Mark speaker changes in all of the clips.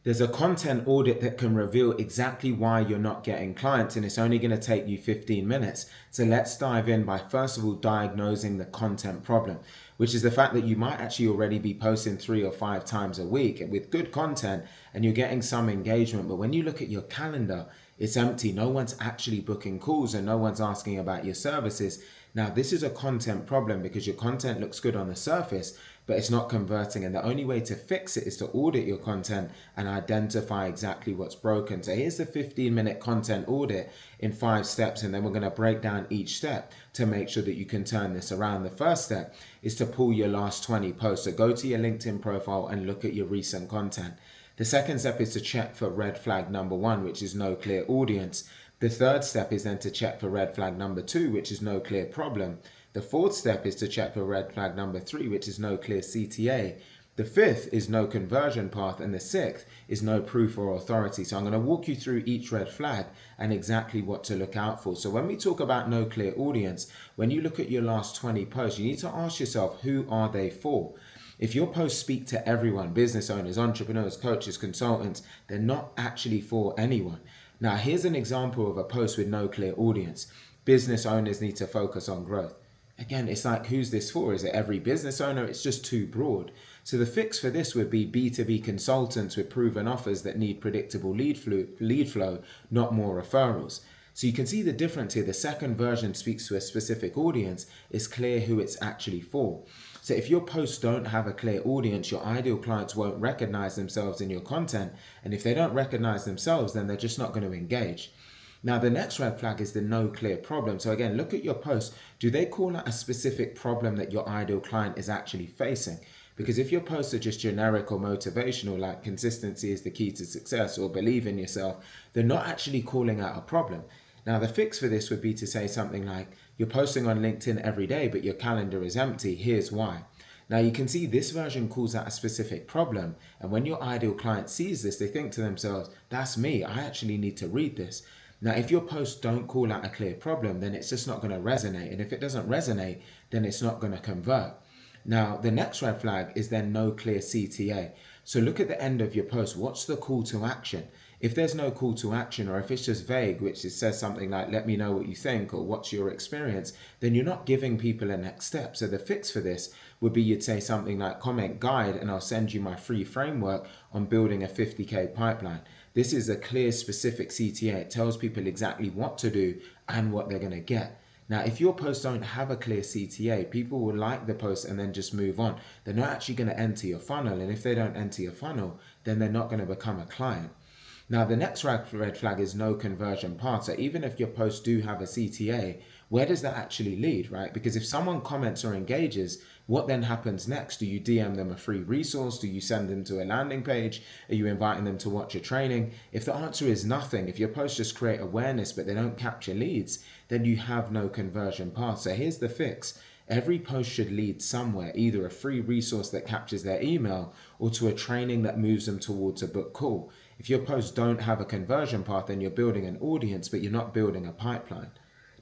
Speaker 1: There's a content audit that can reveal exactly why you're not getting clients, and it's only going to take you 15 minutes. So let's dive in by first of all diagnosing the content problem, which is the fact that you might actually already be posting 3 or 5 times a week with good content and you're getting some engagement. But when you look at your calendar, it's empty. No one's actually booking calls and no one's asking about your services. Now, this is a content problem because your content looks good on the surface, but it's not converting. And the only way to fix it is to audit your content and identify exactly what's broken. So here's the 15-minute content audit in 5 steps. And then we're going to break down each step to make sure that you can turn this around. The first step is to pull your last 20 posts. So go to your LinkedIn profile and look at your recent content. The second step is to check for red flag number 1, which is no clear audience. The third step is then to check for red flag number 2, which is no clear problem. The fourth step is to check for red flag number 3, which is no clear CTA. The fifth is no conversion path, and the sixth is no proof or authority. So I'm going to walk you through each red flag and exactly what to look out for. So when we talk about no clear audience, when you look at your last 20 posts, you need to ask yourself, who are they for? If your posts speak to everyone, business owners, entrepreneurs, coaches, consultants, they're not actually for anyone. Now, here's an example of a post with no clear audience. Business owners need to focus on growth. Again, it's like, who's this for? Is it every business owner? It's just too broad. So the fix for this would be B2B consultants with proven offers that need predictable lead flow, not more referrals. So you can see the difference here. The second version speaks to a specific audience. It's clear who it's actually for. So if your posts don't have a clear audience, your ideal clients won't recognize themselves in your content. And if they don't recognize themselves, then they're just not going to engage. Now, the next red flag is the no clear problem. So again, look at your posts. Do they call out a specific problem that your ideal client is actually facing? Because if your posts are just generic or motivational, like consistency is the key to success or believe in yourself, they're not actually calling out a problem. Now, the fix for this would be to say something like, you're posting on LinkedIn every day, but your calendar is empty. Here's why. Now, you can see this version calls out a specific problem. And when your ideal client sees this, they think to themselves, that's me. I actually need to read this. Now, if your posts don't call out a clear problem, then it's just not going to resonate. And if it doesn't resonate, then it's not going to convert. Now, the next red flag is then no clear CTA. So look at the end of your post. What's the call to action? If there's no call to action, or if it's just vague, which it says something like, let me know what you think, or what's your experience, then you're not giving people a next step. So the fix for this would be, you'd say something like, comment guide, and I'll send you my free framework on building a 50K pipeline. This is a clear, specific CTA. It tells people exactly what to do and what they're going to get. Now, if your posts don't have a clear CTA, people will like the post and then just move on. They're not actually going to enter your funnel. And if they don't enter your funnel, then they're not going to become a client. Now, the next red flag is no conversion path. So even if your posts do have a CTA, where does that actually lead, right? Because if someone comments or engages, what then happens next? Do you DM them a free resource? Do you send them to a landing page? Are you inviting them to watch a training? If the answer is nothing, if your posts just create awareness but they don't capture leads, then you have no conversion path. So here's the fix. Every post should lead somewhere, either a free resource that captures their email or to a training that moves them towards a book call. If your posts don't have a conversion path, then you're building an audience, but you're not building a pipeline.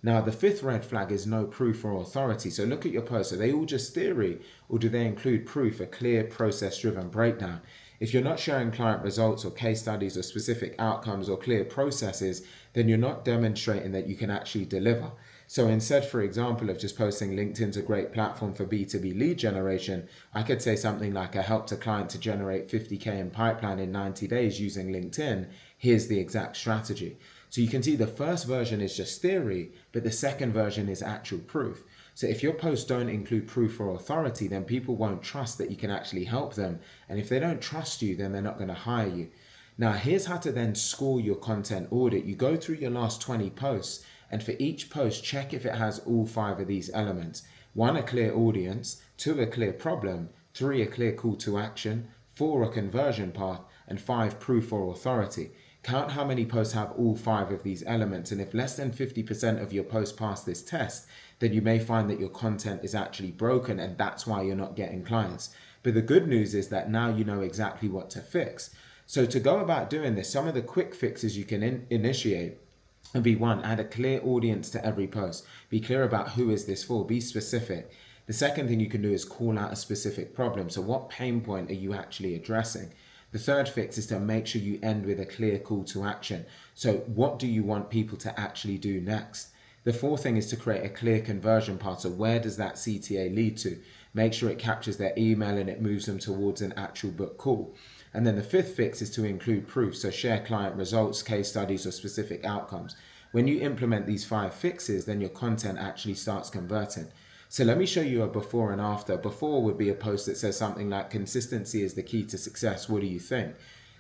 Speaker 1: Now, the fifth red flag is no proof or authority. So look at your posts. Are they all just theory, or do they include proof, a clear process-driven breakdown? If you're not sharing client results or case studies or specific outcomes or clear processes, then you're not demonstrating that you can actually deliver. So instead, for example, of just posting LinkedIn's a great platform for B2B lead generation, I could say something like, I helped a client to generate 50K in pipeline in 90 days using LinkedIn. Here's the exact strategy. So you can see the first version is just theory, but the second version is actual proof. So if your posts don't include proof or authority, then people won't trust that you can actually help them. And if they don't trust you, then they're not going to hire you. Now, here's how to then score your content audit. You go through your last 20 posts, and for each post, check if it has all 5 of these elements. 1, a clear audience. 2, a clear problem. 3, a clear call to action. 4, a conversion path. And 5, proof or authority. Count how many posts have all 5 of these elements, and if less than 50% of your posts pass this test, then you may find that your content is actually broken, and that's why you're not getting clients. But the good news is that now you know exactly what to fix. So to go about doing this, some of the quick fixes you can initiate would be: 1, add a clear audience to every post. Be clear about who is this for, be specific. The second thing you can do is call out a specific problem. So what pain point are you actually addressing? The third fix is to make sure you end with a clear call to action. So what do you want people to actually do next? The fourth thing is to create a clear conversion path. So where does that CTA lead to? Make sure it captures their email and it moves them towards an actual book call. And then the fifth fix is to include proof. So share client results, case studies, or specific outcomes. When you implement these 5 fixes, then your content actually starts converting. So let me show you a before and after. Before would be a post that says something like consistency is the key to success. What do you think?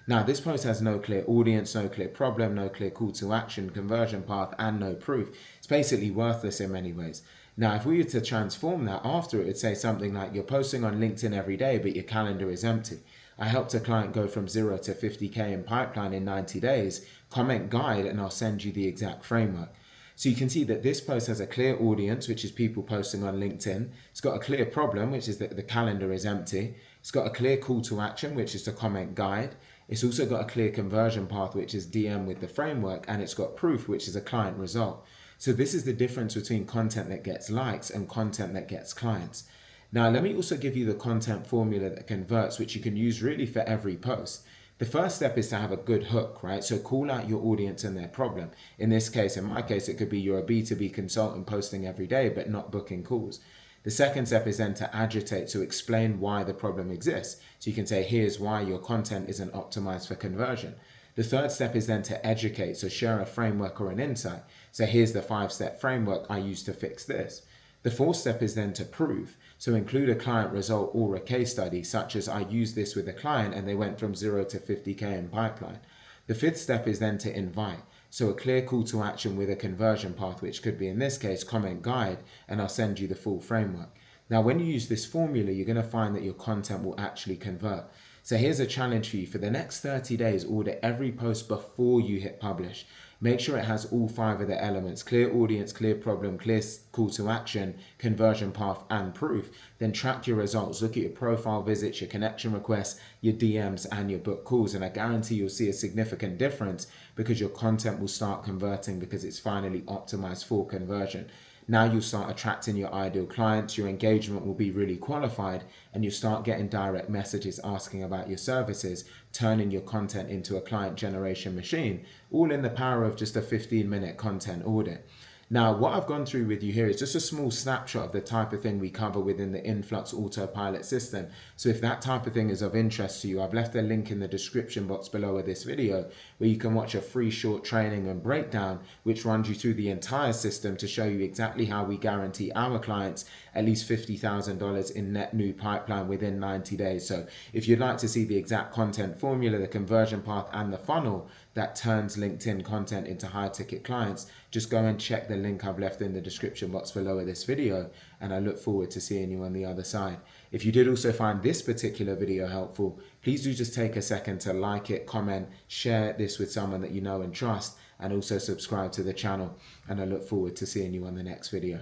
Speaker 1: Now this post has no clear audience, no clear problem, no clear call to action, conversion path, and no proof. It's basically worthless in many ways. Now if we were to transform that after, it would say something like you're posting on LinkedIn every day, but your calendar is empty. I helped a client go from 0 to 50K in pipeline in 90 days. Comment guide and I'll send you the exact framework. So you can see that this post has a clear audience, which is people posting on LinkedIn. It's got a clear problem, which is that the calendar is empty. It's got a clear call to action, which is the comment guide. It's also got a clear conversion path, which is DM with the framework, and it's got proof, which is a client result. So this is the difference between content that gets likes and content that gets clients. Now, let me also give you the content formula that converts, which you can use really for every post. The first step is to have a good hook, right? So call out your audience and their problem. In this case, in my case, it could be you're a B2B consultant posting every day, but not booking calls. The second step is then to agitate, to explain why the problem exists. So you can say, here's why your content isn't optimized for conversion. The third step is then to educate, so share a framework or an insight. So here's the 5-step framework I use to fix this. The fourth step is then to prove. So include a client result or a case study, such as I used this with a client and they went from 0 to 50K in pipeline. The fifth step is then to invite. So a clear call to action with a conversion path, which could be in this case, comment guide, and I'll send you the full framework. Now, when you use this formula, you're going to find that your content will actually convert. So here's a challenge for you. For the next 30 days, order every post before you hit publish. Make sure it has all 5 of the elements: clear audience, clear problem, clear call to action, conversion path, and proof. Then track your results. Look at your profile visits, your connection requests, your DMs, and your book calls. And I guarantee you'll see a significant difference because your content will start converting because it's finally optimized for conversion. Now you'll start attracting your ideal clients, your engagement will be really qualified, and you'll start getting direct messages asking about your services, turning your content into a client generation machine, all in the power of just a 15-minute content audit. Now, what I've gone through with you here is just a small snapshot of the type of thing we cover within the Influx Autopilot system. So if that type of thing is of interest to you, I've left a link in the description box below of this video where you can watch a free short training and breakdown which runs you through the entire system to show you exactly how we guarantee our clients at least $50,000 in net new pipeline within 90 days. So if you'd like to see the exact content formula, the conversion path, and the funnel that turns LinkedIn content into high ticket clients, just go and check the link I've left in the description box below of this video, and I look forward to seeing you on the other side. If you did also find this particular video helpful, please do just take a second to like it, comment, share this with someone that you know and trust, and also subscribe to the channel, and I look forward to seeing you on the next video.